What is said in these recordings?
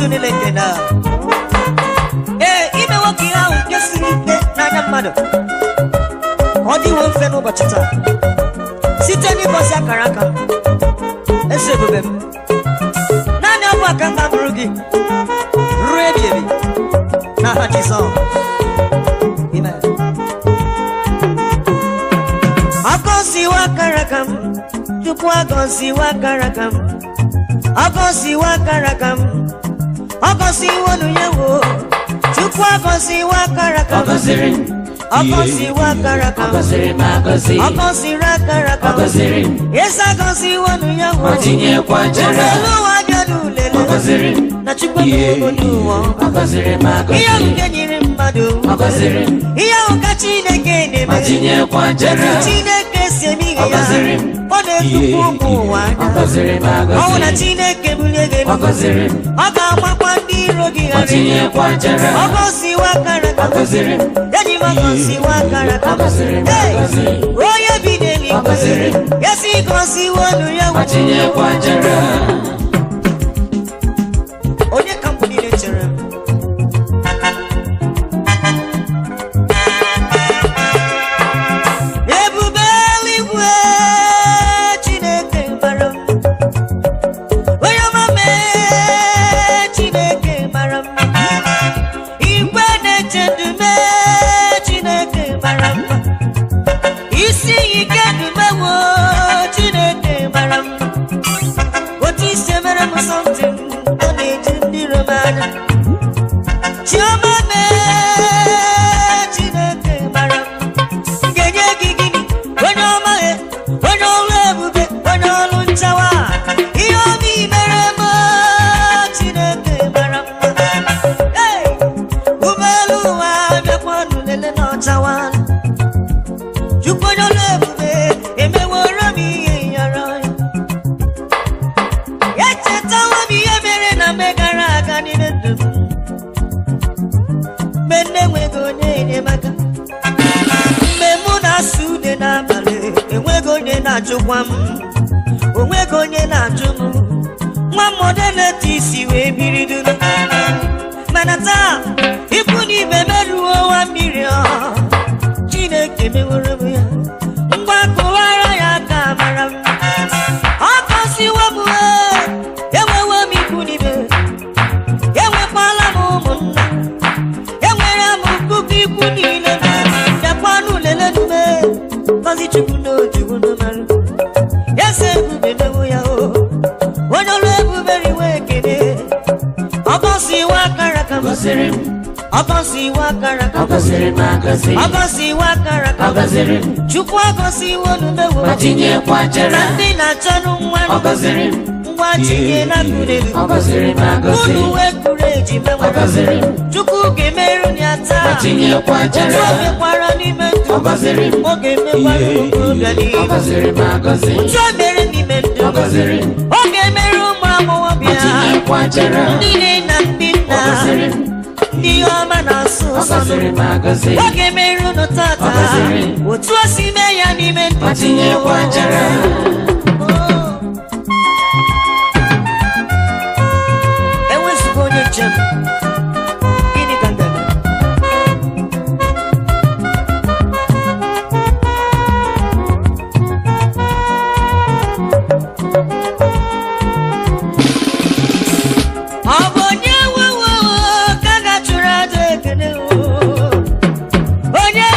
Sunilekena. Eh, ime woki au kesirite na nyamado. Odi won fe no bachita. Siteni bosi akaraka. Ese bebem. Nani opa kamba burugi. Ready. Na hajiso. Amen. Akosi wakarakam. Chukwu akosi wakarakam. Akosi wakarakam. Akosi wonu yewo. Chukwu akosi wakarakam. Akosi wakarakam. Akosi wakarakam. Yes, akosi wonu yewo. Matinye kwa jara. Na chukwu mwonuwa. Iya mkenyiri mmadu. Iya ukachineke neme. Matinye kwa jara. Chineke semi ya. Ode kukumu wana. Auna Chineke bulegeni. Aka makwandi rogi hari. Matinye kwa jara. Akosi wakaraka. Yadi makosi wakaraka. Hey, oye bideni. Yesi kosi wanu ya. Matinye kwa jara. Onye kampuni lechere. Ebubeli we Chineke maram. Oyamame Chineke maram. Igwe nechedume Chineke maram. Isi ike dume wo Chineke maram. Oti severe mo something. Chioma me Chineke maram. Genye gigini Wanyoma he Wanyolu ebube Wanyolu nchawa Iyo mi meremo Chineke maram. Hey, umelu wa Mekonu lele no chawa Chukwanyolu ebube Emeworo mi ye yara Yeche tawa mi ye mere na megara aga ni medu Menewego nye maka Memuna sude na bale Enwego nye na chukwa Onwego nye na chumu Mwa modele tisi we miridulu Manata Ipuni bemeru wa mirio Chineke meworo ya Mwa kuwara ya kamaram Akosi wa muwe Ewe wa mikuni be Ewe pala mumunna Kazi chukuno chukuno maru. Yes, ebube ya o. Wanyolu ebube riwekene. Akosi wakarakam. Akosi wakarakam. Akosi wakarakam. Chukwu akosi wonu mewo. Matinye kwa jara. Nandi na chanu mwanu. Mwachinye na kurelu. Unu wekureji mewo. Chukwu gemeru nyata. Matinye kwa jara. Utuwe kwara ni mentu. Oge mewaru kubyali. Utuwe mere ni mentu. Oge meru mwamu wabia. Matinye kwa jara. Nine na mbina. Niyoma na susu. Oge meru no tata. Utuwe sime ya ni mentu. Matinye kwa jara. Ewe sukonye chem. Ini kandana. Abonye wewe kanga churade kene o. Onye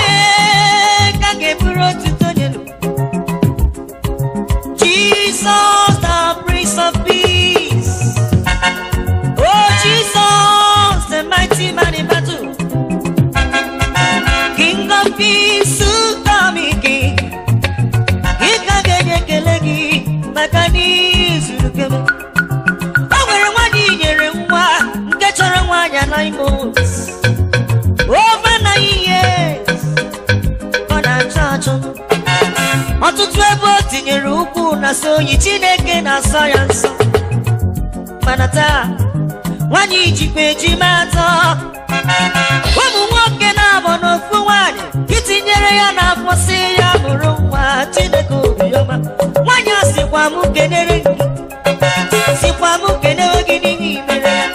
kanga buro tutonyelu. Jesus the Prince of Peace. Oh Jesus the mighty man in battle. King of Peace Utami King. Ikagene kelegi makani surukeme. Awere wani nyere mwa nke chọrọ nwanya 9 months. Over 9 years. Ọ na-achọ achọ. Ọtụtụ ebe o tinyere ukwu na so yi Chineke na-asọ ya nsọ. Mana taa nwanyị ijikwa ejima atọ. Ụmụ nwoke na-abụ n'ofu nwanyị itinyere ya n'afọ si ya mụrụ nwa Chineke obiọma. Nwanyị a sịkwa m kenere gị. Sikwa m kenewe gị n'ihi mere ya.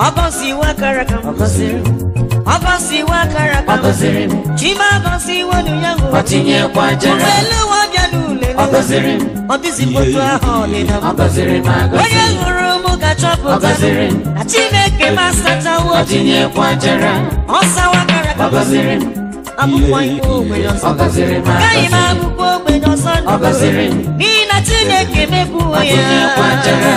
Ọgọziwa karaka Ọgọziwa karaka Chima ọgọziwa n'ụyanwụ Ọtinyekwa jere Ụgbọeluwa bịa n'ule Ọ dịzikwotu ahụ ọdịna Onye hụrụ mụ ga-achọpụta Na Chineke ma asachawo Ọtinyekwa jere Ọsawa karaka Akwụkwọ ikpe ogbenye ọsọ Gaghị m akwụkwọ ogbenye ọsọ N'ihi na Chineke mebuo ya Ọtinyekwa jere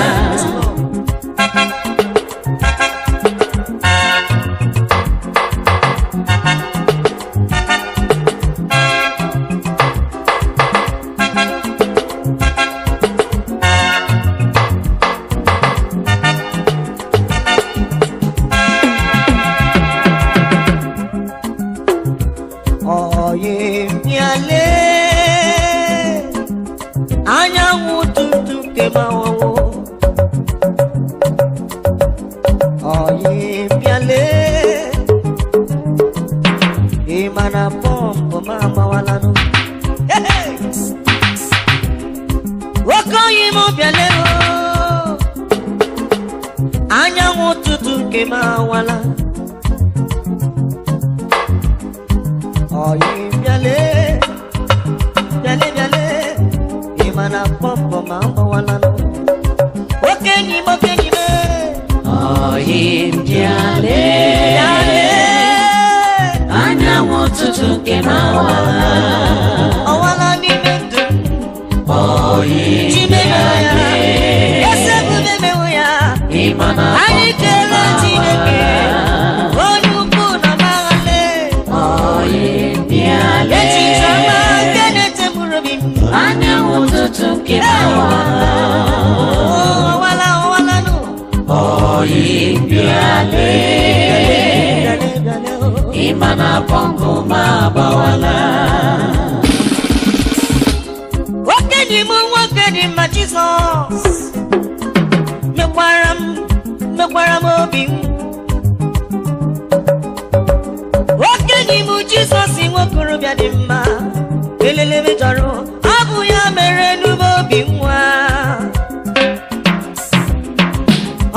Anyanwụ ụtụtụ nke mawawo Oye bịale Ịma na pọmpụ ma amawalanụ Nwoke oyi mụ bịale Anyanwụ ụtụtụ nke mawala Oye bịale Mana pompo mama walano Okenyi me Oyi mbiale Anyanwụ ụtụtụ nke mawala Owala n'ime ndụ Oyi mbiale Esebu memewu ya Ịmana Anyị kele Chineke Onye ukwu na maghale Oyi mbiale Echiche ọma nke na-etemuru obi Anyanwụ ụtụtụ nke mawala Owala nụ Oyi mbiale Ịmana pọnkụ ma agbawala Okenyi m nwoke dị mma Jizọs mekwara m obi m Okenyi m Jizọs nwokorobịa dị mma Elele mejọrọ ọ bụ ya mere n'ume obi nwa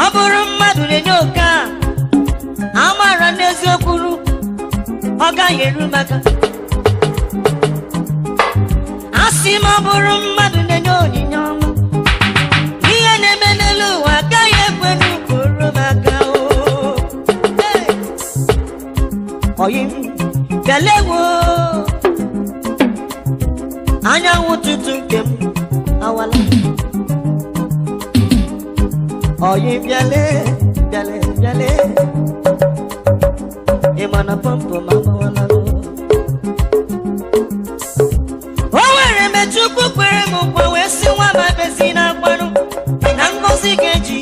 Ọ bụrụ mmadụ na-enye oke a amara n'eziokwu ọ gaghị eru maka Asị m ọ bụrụ mmadụ na-enye onyinye ọma ihe na-eme n'elu ụwa agaghị ekwe n'ukoro maka Oyi m bịalewo Anyanwụ ụtụtụ nke m awala Oyi bịale Ịma na pọmpụ ma awala O nwere Chukwu kwere m nkwa wee sị nwa m abezi n'akwanụ na ngọzi ga-eji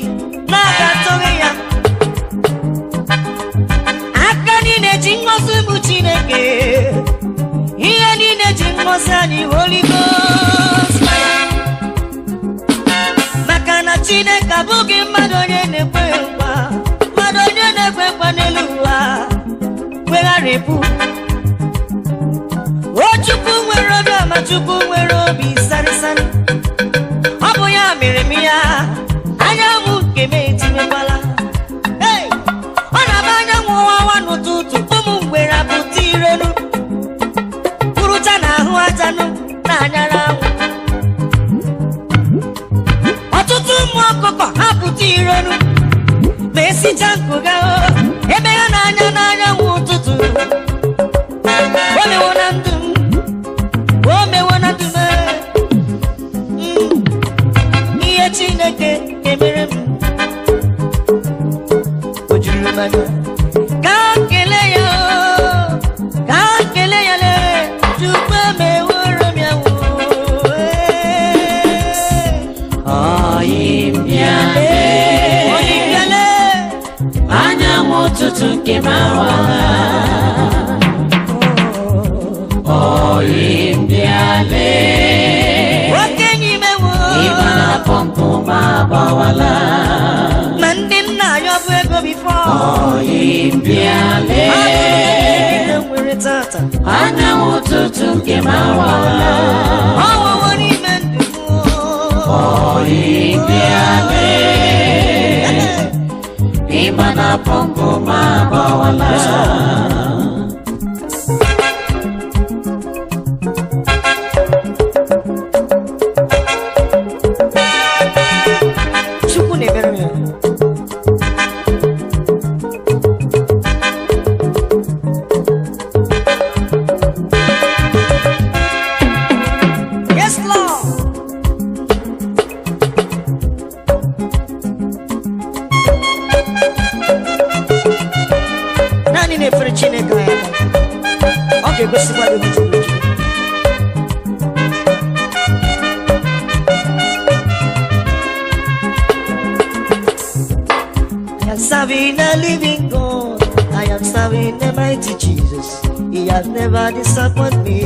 na-aga atọghị ya Aka niile ji ngọzi bụ Chineke Ihe niile ji ngọzi anyị Holy Ghost Maka na Chineke abụghị mmadụ onye na-ekwe nkwa Mmadụ onye na-ekwe nkwa n'elu ụwa wegharịpụ O Chukwu nwere obi ọma Chukwu nwere obi sarịsarị Ọ bụ ya mere m ya Anyanwụ nke m etimekwala Ọ na-aba anyanwụ ọwawa n'ụtụtụ ụmụ mgbere apụta irenu Kwurucha n'ahụ ajanụ na-anyara anwụ Ọtụtụ ụmụ ọkụkọ apụta irenu ma esicha nkụga ebe ha na-anya n'anyanwụ ụtụtụ O mewo na ndụ Ihe Chineke emere m O juru m anya Ka nkele ya le Chukwu emeworo m ya Oyi bịale Anyanwụ ụtụtụ nke mawala Oyi bịale Ịma na pọmpụ ma agbawala Ma ndị nna ya bụ ego bifo Oyi bịale Anyanwụ ụtụtụ nke mawala Ọwụwụ n'ime ndụ Oyi bịale Ịma na na-apọmpụ ma agbawala. Chukwu na-emere m ya. Yes, Lord. Naanị na-efere Chineke anya ọ ga-egosikwa gị otu uche. I am serving a living God. I am serving the mighty Jesus. He has never disappointed me.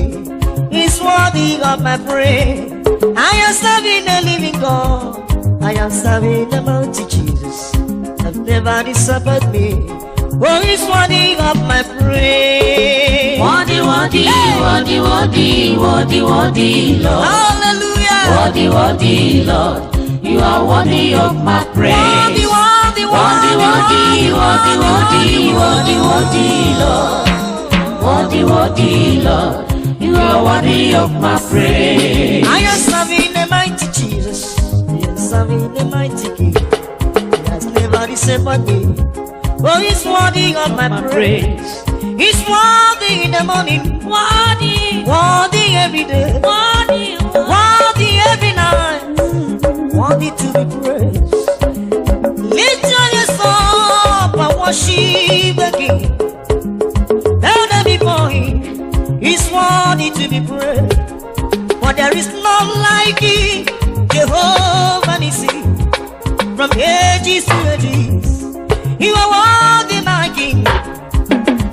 He's worthy of my praise. I am serving a living God. I am serving the mighty Jesus. Has never disappointed me. Oh, he's worthy of my praise. Worthy, worthy, worthy, worthy, worthy, worthy, Lord. Hallelujah. Worthy, worthy, Lord. You are worthy of my praise. Worthy, worthy, Worthy, worthy, worthy, worthy, worthy, worthy, Lord. Worthy, worthy, Lord. You are worthy of my praise. I am serving the mighty Jesus. I am serving the mighty King. He has never disappointed me. Oh, he's worthy of my praise. He's worthy in the morning. Worthy. Worthy every day. Worthy. Worthy every night. Worthy to be praised. Lift your hands up and worship the King. Bow down before him. He's worthy to be praised. For there is none like him. Jehovah Nissi. From ages to ages. You are worthy, my King.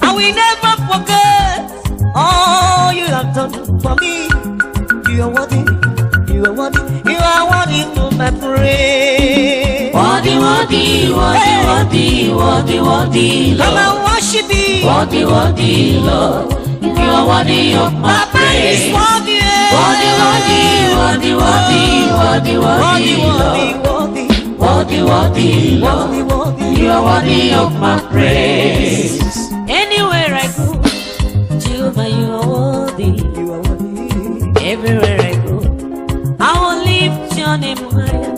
I will never forget all you have done for me. You are worthy. You are worthy. You are worthy to my praise. Worthy, worthy, worthy, worthy, worthy, worthy, Come Lord. and worship me. Worthy, worthy, Lord. You are worthy of my Papa is praise. worthy. Worthy, worthy, worthy, worthy, worthy, worthy, Lord. Worthy, worthy, Lord. You are worthy of my praise. Anywhere I go, Jehovah, you are worthy. You are worthy. Everywhere I go, I will lift your name higher,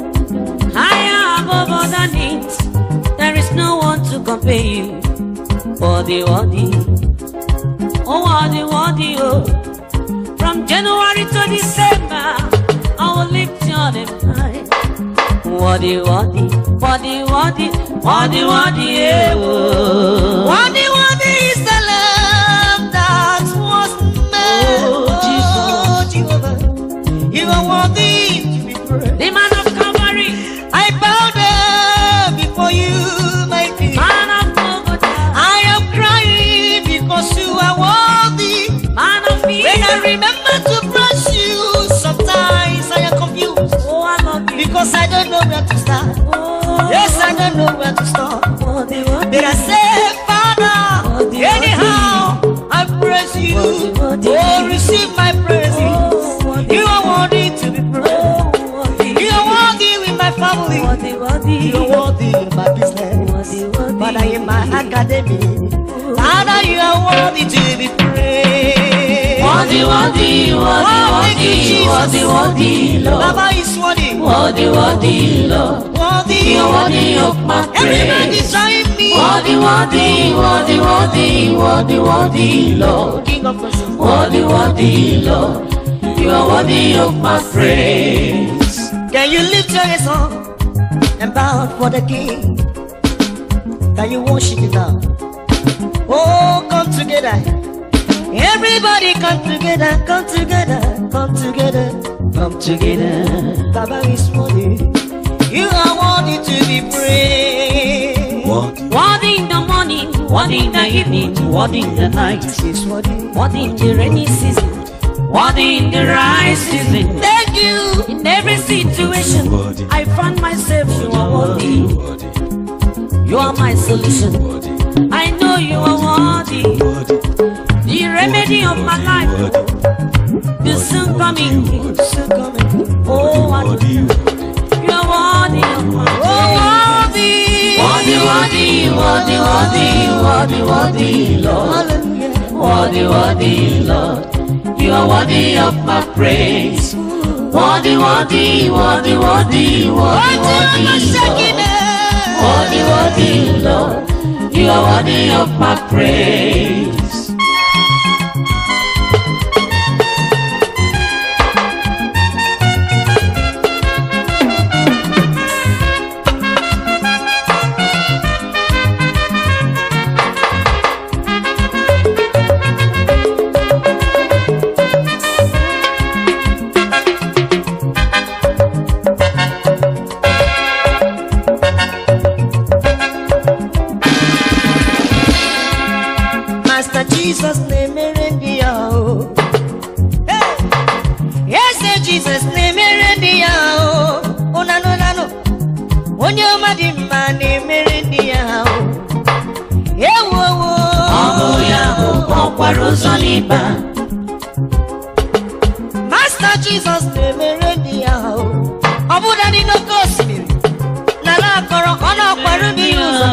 higher above other names. There is no one to compare you. Worthy, worthy, oh worthy, worthy, oh. From January to December, I will lift your name high. Worthy, worthy, worthy, worthy, worthy, worthy, yeah. Worthy, worthy is the Lamb that was made. Oh, Jehovah, you are worthy to be praised. The man of Calvary, I bow down before you, my King. man of Golgotha, I am crying because you are worthy. man of peace. When I remember to bless you, sometimes I am confused Oh, I love you. because I don't know where to start. Oh, Yes, I don't know where to start. worthy, worthy. But I say, Father, anyhow, I praise you. Oh, receive my praises. You are worthy to be praised. You are worthy with my family. You are worthy in my business. Father, in my academy. Father, you are worthy to be praised. Worthy, worthy, worthy, worthy, worthy, Lord. Baba is worthy. Worthy, worthy, Lord. Worthy. You are worthy of my Everybody praise. join me. Worthy, worthy, worthy, worthy, worthy, worthy, Lord. King of Kings. Worthy, worthy, Lord. You are worthy of my praise. Can you lift your hands up and bow for the King? Can you worship him now? Oh, come together. Everybody come together, come together, come together, come together. Baba is worthy. You are worthy to be praised. Worthy in the morning, worthy in the evening, worthy in the night, He's worthy. worthy in the rainy season, worthy in the dry season. Thank you. In every situation, I find myself, you are worthy. You are my solution. I know you are worthy. The remedy of my life, the soon coming King. So come and Oh, you are worthy of my oh, worthy. Worthy, worthy, worthy, worthy, worthy, worthy, Lord. Worthy, worthy, Lord. You are worthy of my praise. Worthy, worthy, worthy, worthy, worthy, worthy, Lord. Worthy, worthy, Lord. You are worthy of my praise. Jesus na-emere ndị ya o. Eze Jesus na-emere ndị ya o. Ụnanụ onye ọma dị mma na-emere ndị ya o. Ewowo Ọ bụ ya bụ ọkwara ụzọ n'ịba. Master Jesus na-emere ndị ya o. Ọ bụla dị n'oké osimiri n'ala akọrọ ọ na-akwara ndị ya ụzọ.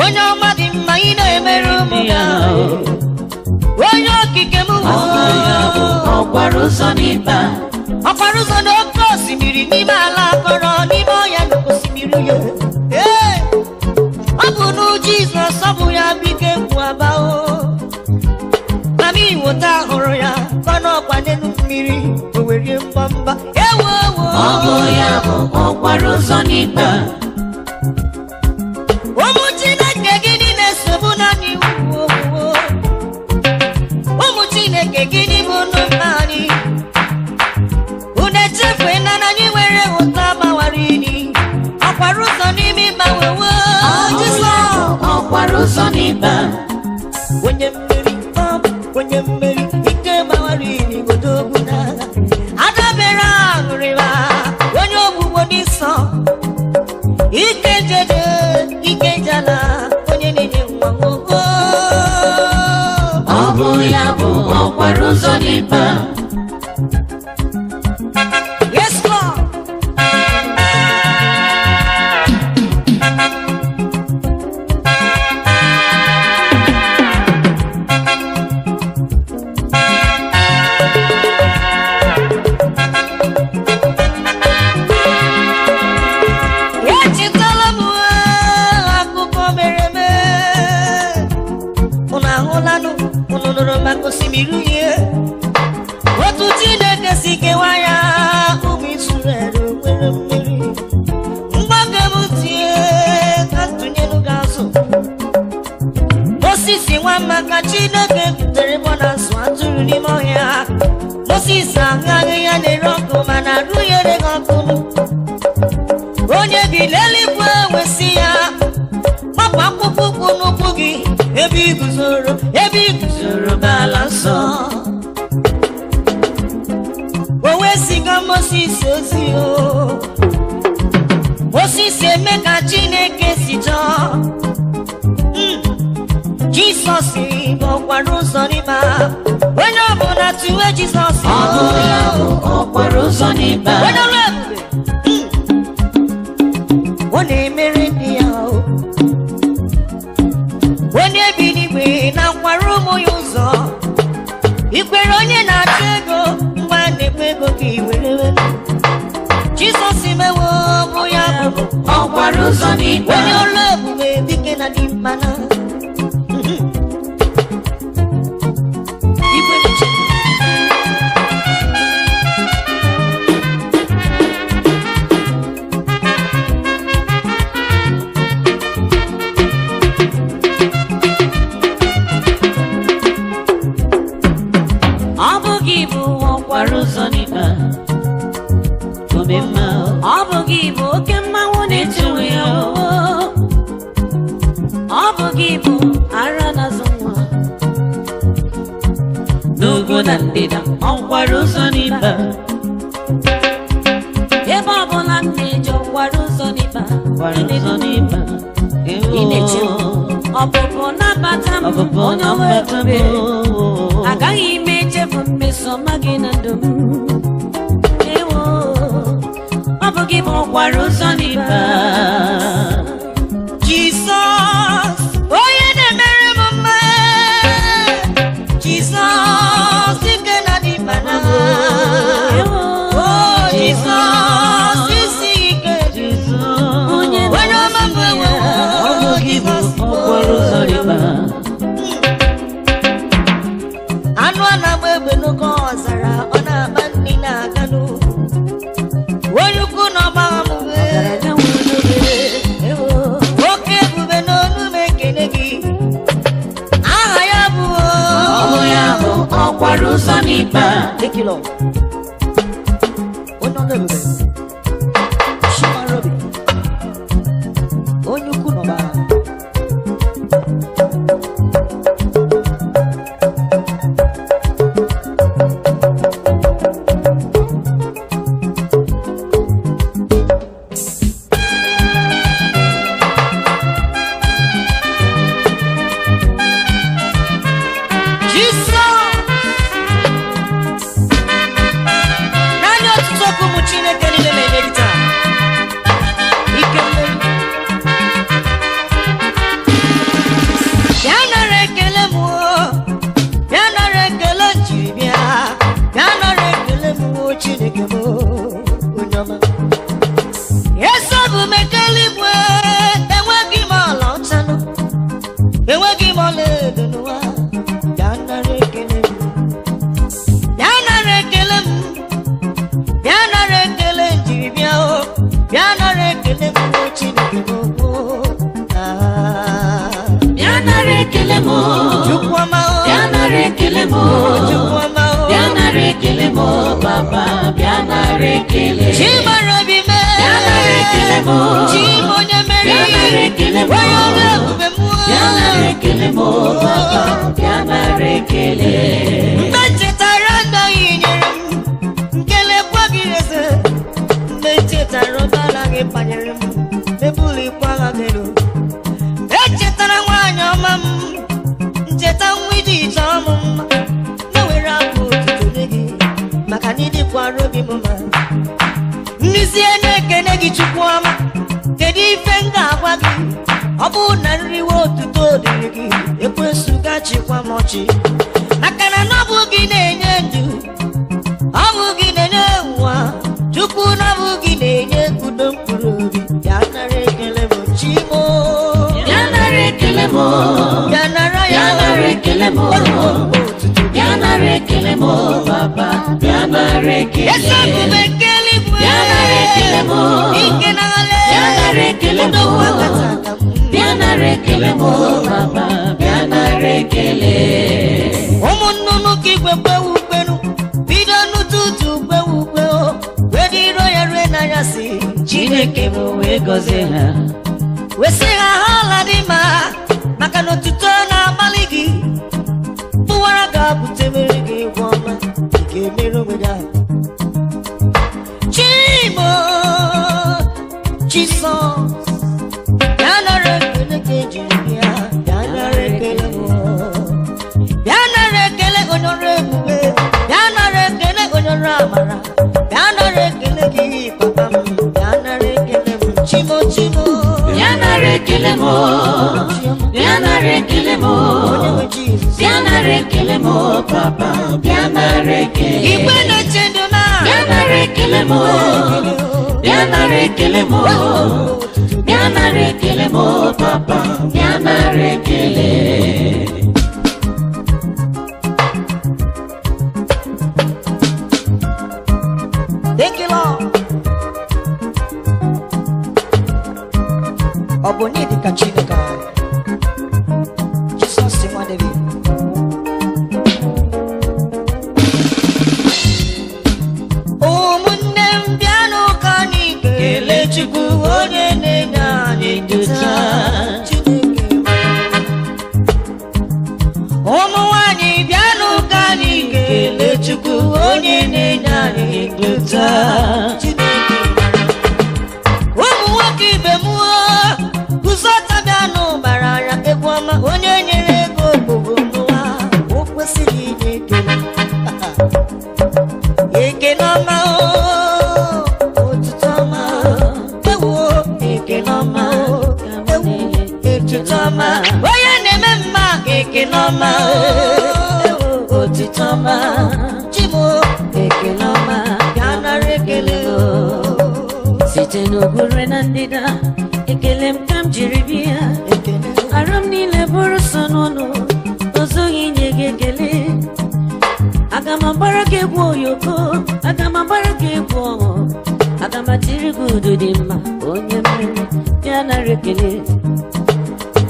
Onye ọma dị mma ị na-emere ụmụ ya. Onye okike m ọkwara ụzọ n'ịba. ọkwara ụzọ n'oké osimiri n'ime ala akọrọ n'ime ọhịa n'oké osimiri ya. Ọ bụ n'u Jizọs ọ bụ ya bụ ike mgbu aba o. Na m iweta hụrụ ya ka ọ n'ọkwa n'elu mmiri o werie mgbamba. Ọ bụ ya bụ ọkwara ụzọ n'ịba. Ụmụ Chineke gịnị na-esogbu naanị ugwu owuwo? Ụmụ Chineke gịnị bụ nnụnụ anyị? Unu echefuna na anyị nwere ụta gbawara ini. Ọkwara ụzọ n'ime ịgbanwewo Jizọs. Ọkwara ụzọ n'ịba. Onye mmeri onye mmeri ike gbawara ini odogwu n'agha. Adabere aṅụrịwa onye ogbugbo n'ịsọ. Ike jede ike jala onye na-enye nwa nwoke. Ọ bụ ya bụ ọkwara ụzọ n'ịba. Yes, Lord. Echetala m akụkọ mere eme. Unu ahụlanụ unu nụrụ maka osimiri uhie. Otu Chineke si kewa ya ụmụ Izrel nwere mmiri. Mgbago m tie ka ntụnyelu ga-azụ. Moses nwa maka Chineke butere mọ na azụ atụrụ n'ime ọhịa. Moses ahụghị ya na-ere ọkụ mana arụ ya ereghị ọkụ. Onye bi n'eluigwe wesị ya gbapụ akpụkpọ ụkwụ n'ụkwụ gị ebe ị guzoro n'ala nsọ. O wesiga Moses ozi o. Moses eme ka Chineke si chọọ. Jizọs bụ ọkwara ụzọ n'ịba. Onye ọbụla tụwe Jizọs. Ọ bụ ya bụ ọkwara ụzọ n'ịba. Onye ọrụ ebube. Ọ na-emere ndị ya o. Onye bi n'igwe na-akwara ụmụ ya ụzọ. Ikwere onye na-achụ ego mgbe a na-ekwe ego ka i were were. Jizọs mewo bụ ya bụ ọkwara ụzọ n'ịba. onye ọrụ ebube dike na dị mma na. Igwe dị Ọ bụ gị bụ ọkwara ụzọ n'ịba. Omemma. Ọ bụ gị bụ oke mmanwụ na-echewe ya o. Ọ bụ gị bụ ara na-azụ nwa. N'ugwu na ndịda ọkwara ụzọ n'ịba. Ebe ọbụla m na-eje ọkwara ụzọ n'ịba. Ọkwara ụzọ n'ịba. Ị na-eche m. Ọpụpụ nabata m Ọpụpụ onye ọrụ nabata m. ebube. Agaghị m echefu mmesoma gị na ndụ m. Ewo, ọ bụ gị bụ ọkwara ụzọ n'ịba. Thank you, Lord. Onye ọlụ ebube. Shimarobi. Onye ukwu n'ọba.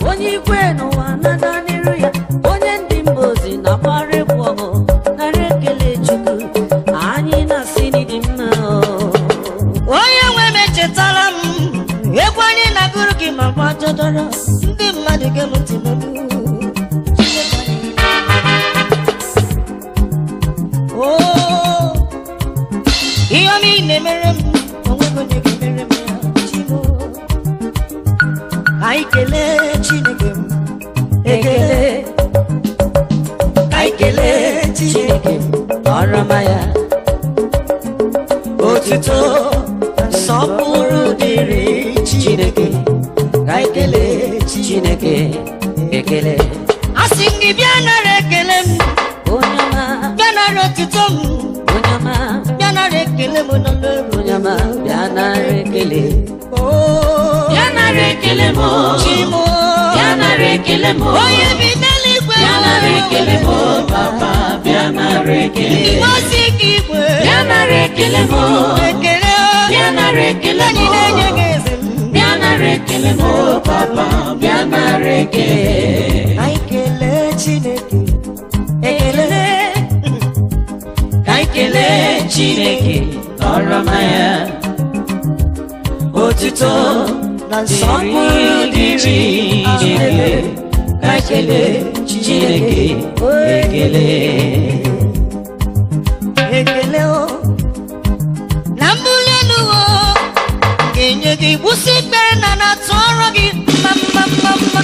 Onye ikwe n'ụwa na-aga n'iru ya, onye ndị mba ozi na-agbara egwu ọṅụ, nara ekele Chukwu. gụrụ gị ma gbajọdọrọ ndị mmadụ ga-emụtị n'olu ihe ọma ị na-emere m onwego onye ga-emere m ya Chimo ka anyị kelee Chineke m ekele ka anyị kelee Chineke m ọrụ ọma ya otuto nsọpụrụ dịrị Chineke ka anyị kelee Chineke ekele asị gị bịa nara ekele m onye ọma bịa nara otuto m onye ọma bịa nara ekele m n'ọnụ onye ọma bịa nara ekele bịa nara ekele m Chimo bịa nara ekele m onye bi n'eluigwe bịa nara ekele m papa bịa nara ekele ngozi gị igwe bịa nara ekele m ekele bịa nara ekele m anyị na-enye gị eze m bịa nara ekele m papa bịa nara ekele anyị kelee Chineke ekele ka anyị kelee Chineke ọrụ ọma ya otuto na nsọpụrụ dịrị Chineke ka anyị kelee Chineke ekele ekele o na mbuli elu o ga-enye gị kwụsị ikpere na na-atụ ọrụ gị mma mma mma mma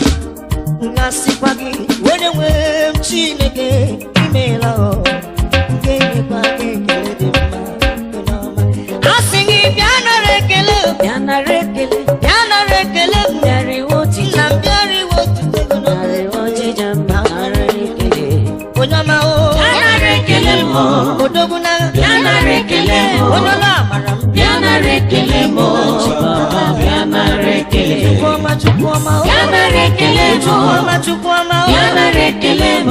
ngasịkwa gị onye nwe m Chineke imeela o ga-enyekwa gị ekele dị mma asị gị bịa nara ekele bịa nara ekele bịa nara ekele m bịara iwe otito nna m bịara iwe otuto bịara iwe ọjịja mba nara ekele onye ọma o bịa nara ekele m odogwu na bịa nara ekele m onye ọla amara m bịa nara ekele m papa bịa nara ekele Chukwuma Chukwuma o bịa nara ekele m Chukwuma Chukwuma o bịa nara ekele m